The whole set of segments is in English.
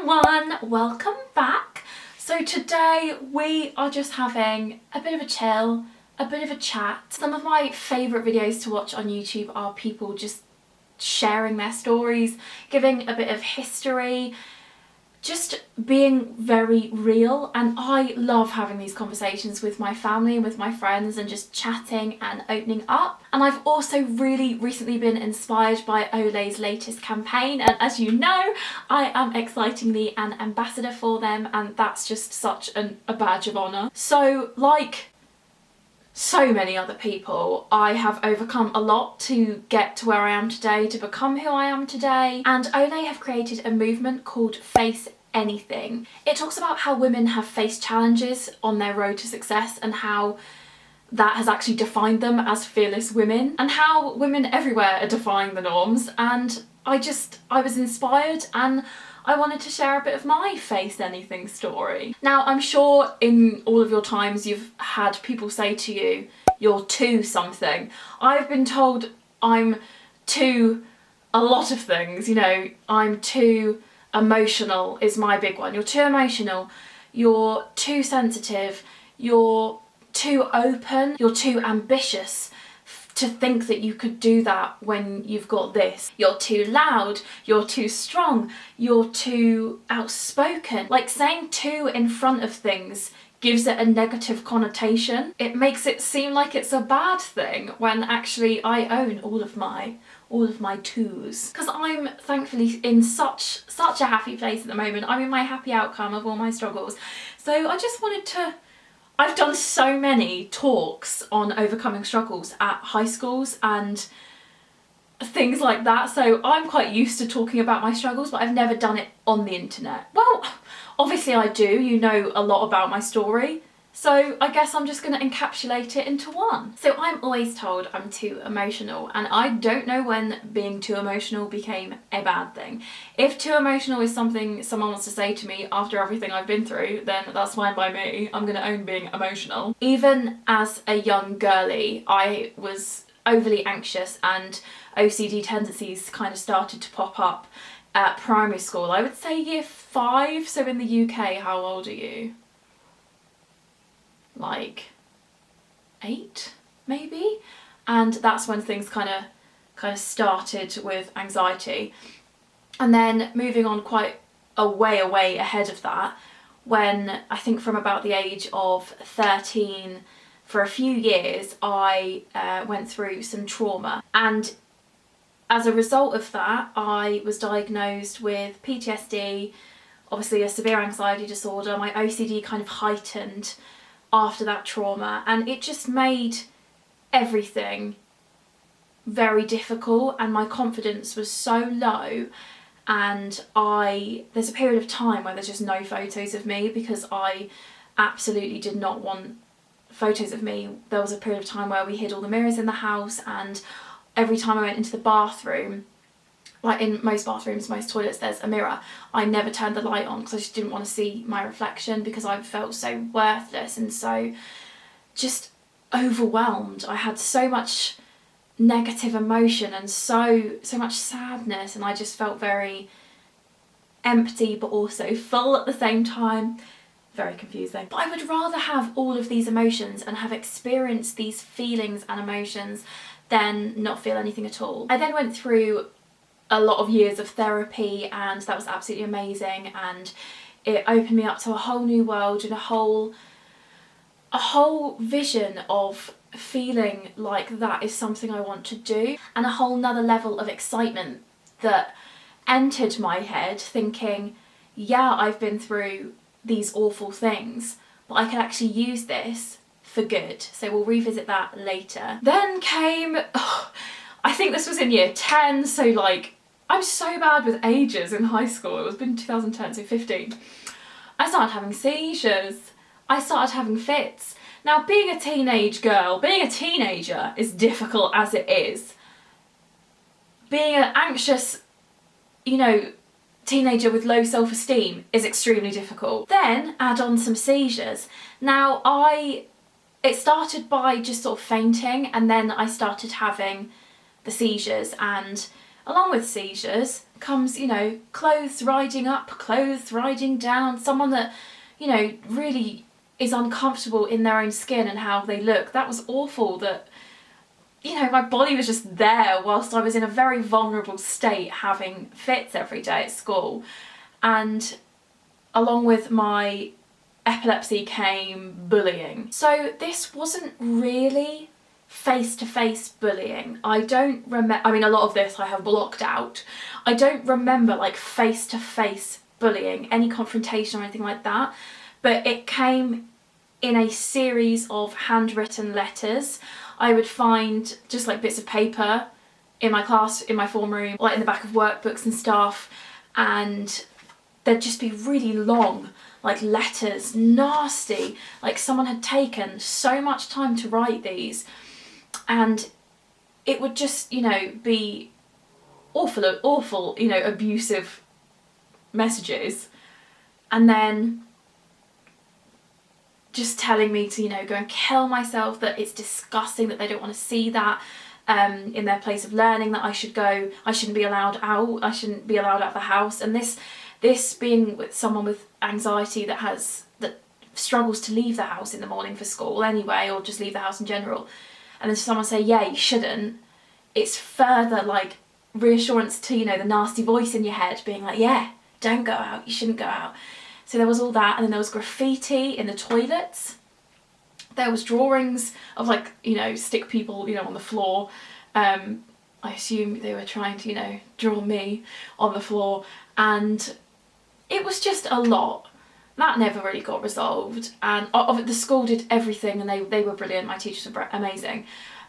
everyone, welcome back. So today we are just having a bit of a chill, a bit of a chat. Some of my favourite videos to watch on YouTube are people just sharing their stories, giving a bit of history, just being very real, and I love having these conversations with my family and with my friends and just chatting and opening up. And I've also really recently been inspired by Olay's latest campaign, and as you know, I am excitingly an ambassador for them, and that's just such a badge of honour. So like so many other people, I have overcome a lot to get to where I am today, to become who I am today. And Olay have created a movement called Face Anything. It talks about how women have faced challenges on their road to success and how that has actually defined them as fearless women, and how women everywhere are defying the norms. And I was inspired, and I wanted to share a bit of my Face Anything story. Now, I'm sure in all of your times you've had people say to you, you're too something. I've been told I'm too a lot of things, you know. I'm too emotional is my big one. You're too emotional, you're too sensitive, you're too open, you're too ambitious to think that you could do that when you've got this. You're too loud, you're too strong, you're too outspoken. Like, saying too in front of things gives it a negative connotation. It makes it seem like it's a bad thing when actually I own all of my twos. Because I'm thankfully in such a happy place at the moment. I'm in my happy outcome of all my struggles. So I just wanted to, I've done so many talks on overcoming struggles at high schools and things like that, so I'm quite used to talking about my struggles, but I've never done it on the internet. Well, obviously I do, you know a lot about my story, so I guess I'm just going to encapsulate it into one. So I'm always told I'm too emotional, and I don't know when being too emotional became a bad thing. If too emotional is something someone wants to say to me after everything I've been through, then that's fine by me. I'm going to own being emotional. Even as a young girly, I was overly anxious, and OCD tendencies kind of started to pop up at primary school. I would say year 5, so in the UK, how old are you? Like 8 maybe, and that's when things kind of started with anxiety. And then moving on quite a way ahead of that, when I think from about the age of 13, for a few years I went through some trauma, and as a result of that I was diagnosed with PTSD, obviously a severe anxiety disorder. My OCD kind of heightened after that trauma, and it just made everything very difficult, and my confidence was so low. And there's a period of time where there's just no photos of me because I absolutely did not want photos of me. There was a period of time where we hid all the mirrors in the house, and every time I went into the bathroom, like in most bathrooms, most toilets, there's a mirror, I never turned the light on because I just didn't want to see my reflection, because I felt so worthless and so just overwhelmed. I had so much negative emotion and so much sadness, and I just felt very empty but also full at the same time. Very confusing. But I would rather have all of these emotions and have experienced these feelings and emotions than not feel anything at all. I then went through a lot of years of therapy, and that was absolutely amazing, and it opened me up to a whole new world and a whole vision of feeling like that is something I want to do, and a whole nother level of excitement that entered my head, thinking, yeah, I've been through these awful things, but I could actually use this for good. So we'll revisit that later. Then came, I think this was in year 10, so like, I'm so bad with ages in high school. It was been 2010, so 15. I started having seizures. I started having fits. Now, being a teenage girl, being a teenager is difficult as it is. Being an anxious, you know, teenager with low self-esteem is extremely difficult. Then add on some seizures. Now, it started by just sort of fainting, and then I started having the seizures, and along with seizures comes, you know, clothes riding up, clothes riding down, someone that, you know, really is uncomfortable in their own skin and how they look. That was awful that, you know, my body was just there whilst I was in a very vulnerable state having fits every day at school. And along with my epilepsy came bullying. So this wasn't really face-to-face bullying. I don't remember, I mean, a lot of this I have blocked out. I don't remember like face-to-face bullying, any confrontation or anything like that, but it came in a series of handwritten letters. I would find just like bits of paper in my class, in my form room, like in the back of workbooks and stuff, and there'd just be really long like letters, nasty, like someone had taken so much time to write these, and it would just, you know, be awful, you know, abusive messages, and then just telling me to, you know, go and kill myself, that it's disgusting, that they don't want to see that in their place of learning, that I shouldn't be allowed out, I shouldn't be allowed out of the house. And this being with someone with anxiety that struggles to leave the house in the morning for school anyway, or just leave the house in general, and then someone say, yeah, you shouldn't, it's further like reassurance to, you know, the nasty voice in your head being like, yeah, don't go out, you shouldn't go out. So there was all that, and then there was graffiti in the toilets. There was drawings of like, you know, stick people, you know, on the floor. I assume they were trying to, you know, draw me on the floor, and it was just a lot. That never really got resolved, and the school did everything, and they were brilliant. My teachers were amazing.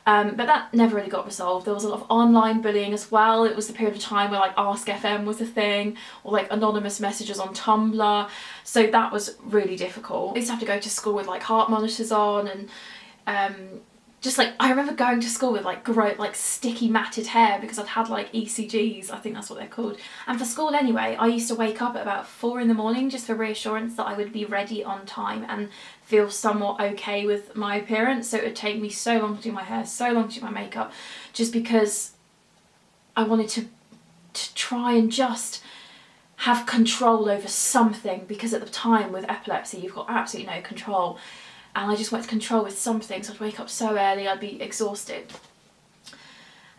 But that never really got resolved. There was a lot of online bullying as well. It was the period of time where like Ask FM was a thing, or like anonymous messages on Tumblr. So that was really difficult. I used to have to go to school with like heart monitors on, and just like, I remember going to school with like sticky matted hair because I'd had like ECGs, I think that's what they're called. And for school anyway, I used to wake up at about 4 in the morning just for reassurance that I would be ready on time and feel somewhat okay with my appearance. So it would take me so long to do my hair, so long to do my makeup, just because I wanted to try and just have control over something, because at the time with epilepsy you've got absolutely no control. And I just wanted to control with something, so I'd wake up so early, I'd be exhausted.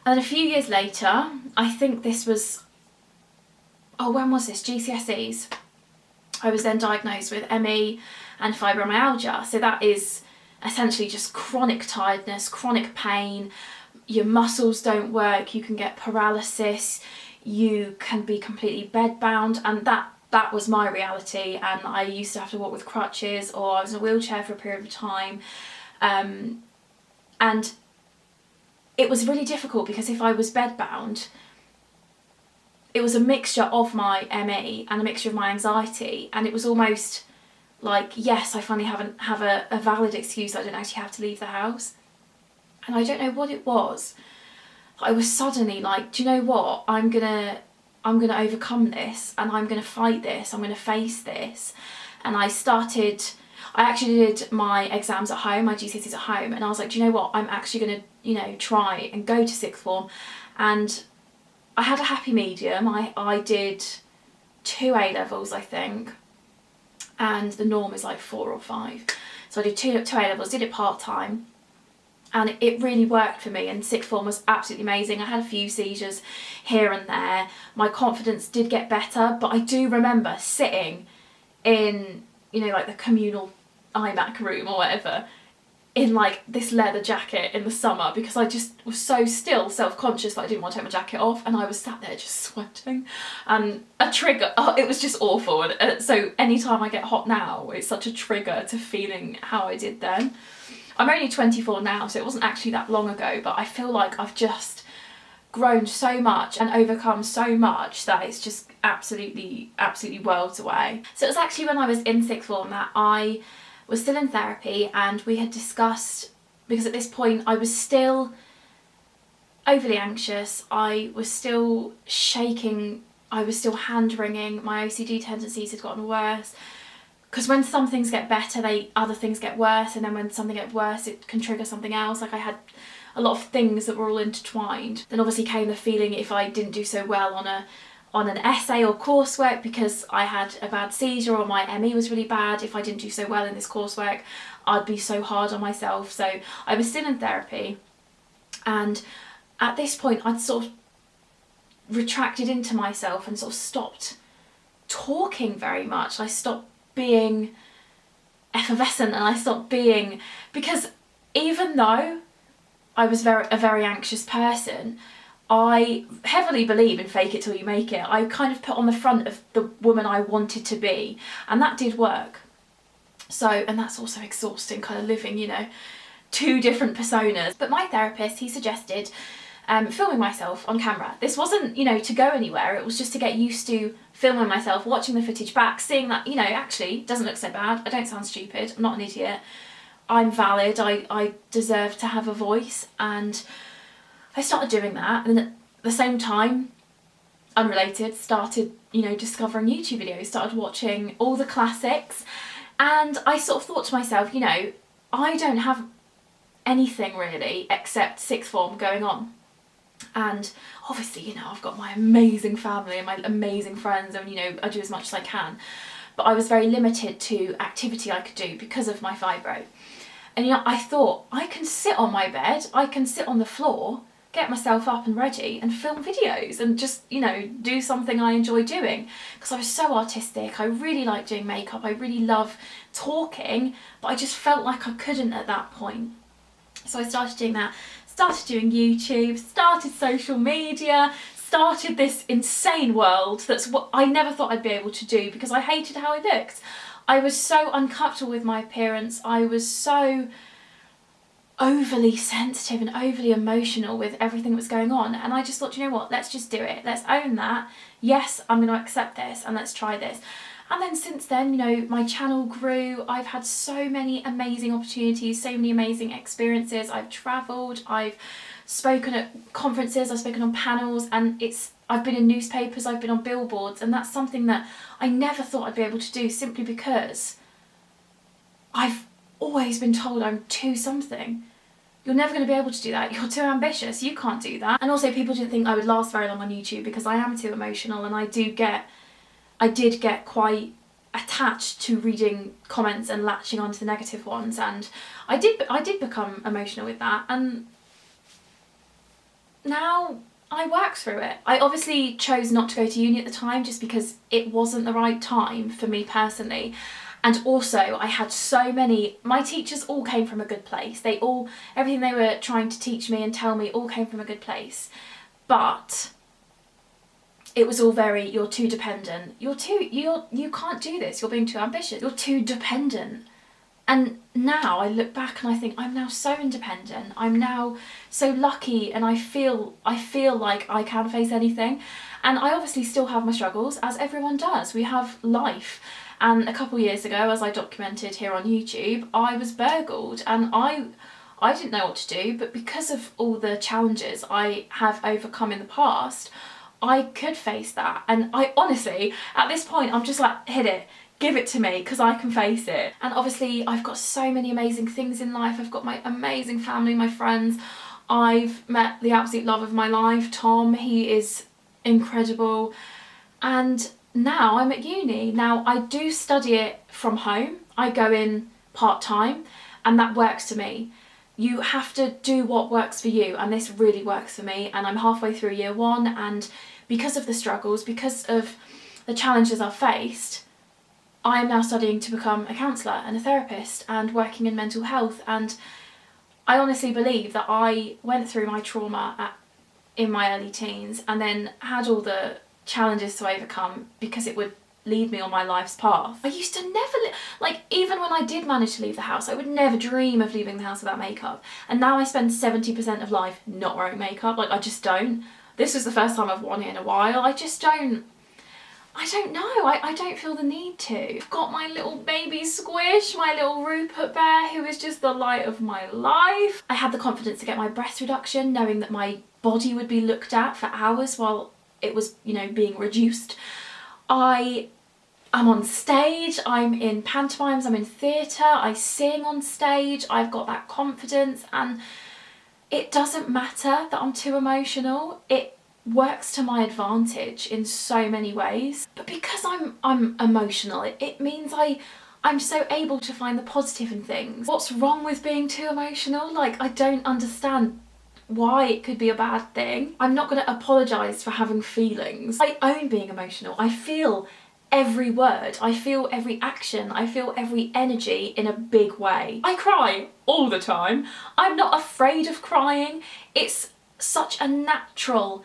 And a few years later, I think this was, when was this? GCSEs. I was then diagnosed with ME and fibromyalgia. So that is essentially just chronic tiredness, chronic pain. Your muscles don't work, you can get paralysis, you can be completely bedbound, and that was my reality. And I used to have to walk with crutches, or I was in a wheelchair for a period of time. And it was really difficult because if I was bedbound, it was a mixture of my ME and a mixture of my anxiety, and it was almost like, yes, I finally have a valid excuse, I don't actually have to leave the house. And I don't know what it was. I was suddenly like, do you know what, I'm gonna overcome this, and I'm gonna fight this, I'm gonna face this. And I actually did my exams at home, my GCSEs at home, and I was like, do you know what, I'm actually gonna, you know, try and go to sixth form. And I had a happy medium. I did 2 A-levels, I think, and the norm is like 4 or 5. So I did two A-levels, did it part-time, and it really worked for me, and sixth form was absolutely amazing. I had a few seizures here and there. My confidence did get better, but I do remember sitting in, you know, like the communal iMac room or whatever, in like this leather jacket in the summer, because I just was so still self-conscious that I didn't want to take my jacket off, and I was sat there just sweating. And a trigger, it was just awful. And so anytime I get hot now, it's such a trigger to feeling how I did then. I'm only 24 now, so it wasn't actually that long ago, but I feel like I've just grown so much and overcome so much that it's just absolutely worlds away. So it was actually when I was in sixth form that I was still in therapy, and we had discussed, because at this point I was still overly anxious, I was still shaking, I was still hand wringing, my OCD tendencies had gotten worse. Because when some things get better, other things get worse, and then when something gets worse, it can trigger something else. Like I a lot of things that were all intertwined. Then obviously came the feeling if I didn't do so well on an essay or coursework because I had a bad seizure or my ME was really bad, if I didn't do so well in this coursework, I'd be so hard on myself. So I was still in therapy, and at this point I'd sort of retracted into myself and sort of stopped talking very much. I stopped being effervescent, and I stopped being, because even though I was a very anxious person, I heavily believe in fake it till you make it. I kind of put on the front of the woman I wanted to be, and that did work. So, and that's also exhausting, kind of living, you know, two different personas. But my therapist, he suggested filming myself on camera. This wasn't, you know, to go anywhere. It was just to get used to filming myself, watching the footage back, seeing that, you know, actually, it doesn't look so bad. I don't sound stupid. I'm not an idiot. I'm valid. I deserve to have a voice. And I started doing that. And at the same time, unrelated, started, you know, discovering YouTube videos, started watching all the classics. And I sort of thought to myself, you know, I don't have anything really except sixth form going on. And obviously, you know, I've got my amazing family and my amazing friends, and, you know, I do as much as I can. But I was very limited to activity I could do because of my fibro. And, you know, I thought, I can sit on my bed, I can sit on the floor, get myself up and ready and film videos and just, you know, do something I enjoy doing. Because I was so artistic, I really like doing makeup, I really love talking, but I just felt like I couldn't at that point. So I started doing that, started doing YouTube, started social media, started this insane world that's what I never thought I'd be able to do because I hated how I looked. I was so uncomfortable with my appearance, I was so overly sensitive and overly emotional with everything that was going on, and I just thought, you know what, let's just do it, let's own that. Yes, I'm going to accept this and let's try this. And then since then, you know, my channel grew. I've had so many amazing opportunities, so many amazing experiences. I've travelled, I've spoken at conferences, I've spoken on panels, and I've been in newspapers, I've been on billboards, and that's something that I never thought I'd be able to do, simply because I've always been told I'm too something. You're never going to be able to do that. You're too ambitious. You can't do that. And also, people didn't think I would last very long on YouTube because I am too emotional, and I did get quite attached to reading comments and latching onto the negative ones, and I did become emotional with that, and now I work through it. I obviously chose not to go to uni at the time just because it wasn't the right time for me personally. And also, I had so many, my teachers all came from a good place. Everything they were trying to teach me and tell me all came from a good place. But it was all very, you're too dependent. You can't do this. You're being too ambitious. You're too dependent. And now I look back and I think I'm now so independent. I'm now so lucky, and I feel like I can face anything. And I obviously still have my struggles, as everyone does. We have life. And a couple of years ago, as I documented here on YouTube, I was burgled, and I didn't know what to do, but because of all the challenges I have overcome in the past, I could face that. And I honestly, at this point, I'm just like, hit it, give it to me, because I can face it. And obviously, I've got so many amazing things in life. I've got my amazing family, my friends. I've met the absolute love of my life, Tom. He is incredible. And now I'm at uni. Now I do study it from home. I go in part-time, and that works for me. You have to do what works for you, and this really works for me, and I'm halfway through year one, and because of the struggles, because of the challenges I've faced, I am now studying to become a counsellor and a therapist and working in mental health. And I honestly believe that I went through my trauma in my early teens and then had all the challenges to overcome because it would lead me on my life's path. I used to never, like, even when I did manage to leave the house, I would never dream of leaving the house without makeup. And now I spend 70% of life not wearing makeup. Like, I just don't. This was the first time I've worn it in a while. I don't know, I don't feel the need to. I've got my little baby Squish, my little Rupert bear, who is just the light of my life. I had the confidence to get my breast reduction, knowing that my body would be looked at for hours while it was, you know, being reduced. I'm on stage, I'm in pantomimes, I'm in theatre, I sing on stage, I've got that confidence, and it doesn't matter that I'm too emotional. It works to my advantage in so many ways. But because I'm emotional, it means I'm so able to find the positive in things. What's wrong with being too emotional? Like, I don't understand why it could be a bad thing. I'm not going to apologise for having feelings. I own being emotional. I feel every word, I feel every action, I feel every energy in a big way. I cry all the time. I'm not afraid of crying. It's such a natural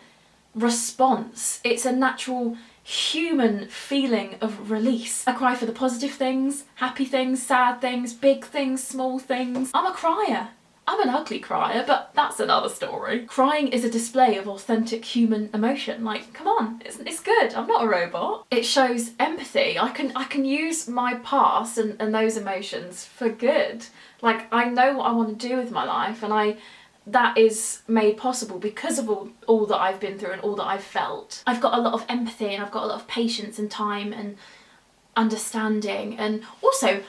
response. It's a natural human feeling of release. I cry for the positive things, happy things, sad things, big things, small things. I'm a crier. I'm an ugly crier, but that's another story. Crying is a display of authentic human emotion. Like, come on, it's good. I'm not a robot. It shows empathy. I can use my past and those emotions for good. Like, I know what I want to do with my life, and that is made possible because of all that I've been through and all that I've felt. I've got a lot of empathy, and I've got a lot of patience and time and understanding. And also,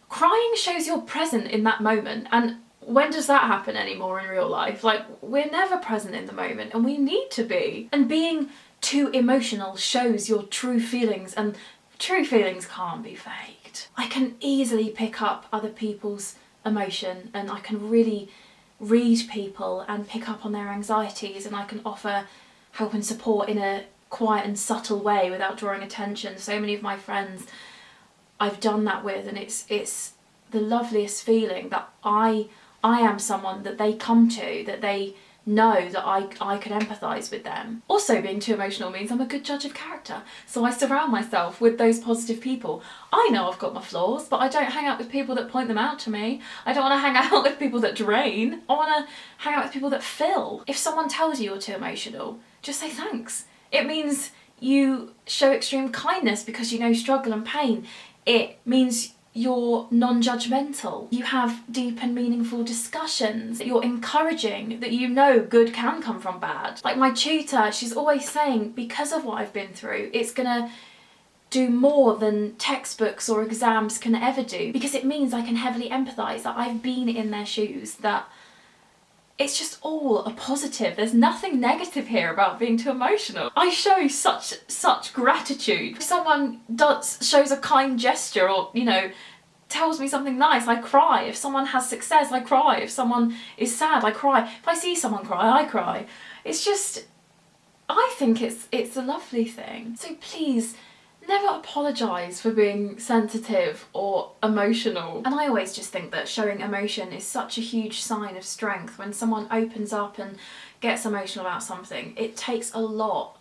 crying shows you're present in that moment. And when does that happen anymore in real life? Like, we're never present in the moment, and we need to be. And being too emotional shows your true feelings, and true feelings can't be faked. I can easily pick up other people's emotion, and I can really read people and pick up on their anxieties, and I can offer help and support in a quiet and subtle way without drawing attention. So many of my friends I've done that with, and it's the loveliest feeling that I am someone that they come to, that they know that I could empathise with them. Also, being too emotional means I'm a good judge of character, so I surround myself with those positive people. I know I've got my flaws, but I don't hang out with people that point them out to me. I don't want to hang out with people that drain. I want to hang out with people that fill. If someone tells you you're too emotional, just say thanks. It means you show extreme kindness because you know struggle and pain. It means you're non-judgmental, you have deep and meaningful discussions, that you're encouraging, that you know good can come from bad. Like my tutor, she's always saying, because of what I've been through, it's gonna do more than textbooks or exams can ever do, because it means I can heavily empathise, that I've been in their shoes, that it's just all a positive. There's nothing negative here about being too emotional. I show such gratitude. If someone shows a kind gesture, or, you know, tells me something nice, I cry. If someone has success, I cry. If someone is sad, I cry. If I see someone cry, I cry. It's just, I think it's a lovely thing. So please, never apologise for being sensitive or emotional. And I always just think that showing emotion is such a huge sign of strength. When someone opens up and gets emotional about something, it takes a lot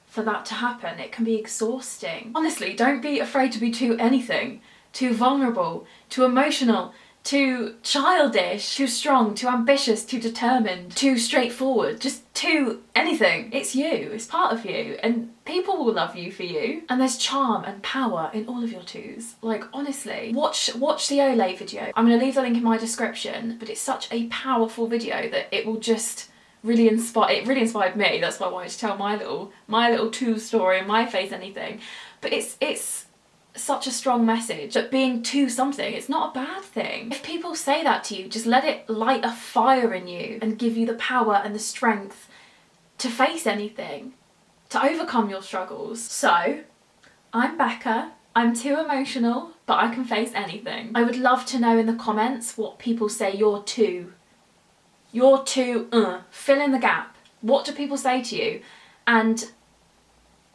for that to happen. It can be exhausting. Honestly, don't be afraid to be too anything. Too vulnerable, too emotional, too childish, too strong, too ambitious, too determined, too straightforward, just too anything. It's you, it's part of you, and people will love you for you. And there's charm and power in all of your twos. Like, honestly, watch the Olay video. I'm gonna leave the link in my description, but it's such a powerful video that it will just really inspire. It really inspired me. That's why I wanted to tell my little two story and my face anything. But it's such a strong message that being too something, it's not a bad thing. If people say that to you, just let it light a fire in you and give you the power and the strength to face anything, to overcome your struggles. So, I'm Becca. I'm too emotional, but I can face anything. I would love to know in the comments what people say you're too. You're too, fill in the gap. What do people say to you? And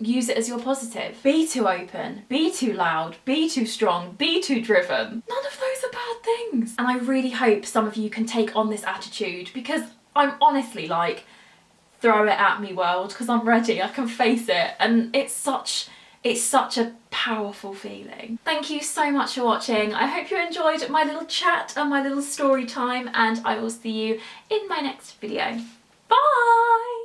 use it as your positive. Be too open, be too loud, be too strong, be too driven. None of those are bad things. And I really hope some of you can take on this attitude, because I'm honestly like, throw it at me world, because I'm ready, I can face it. And it's such a powerful feeling. Thank you so much for watching. I hope you enjoyed my little chat and my little story time, and I will see you in my next video. Bye!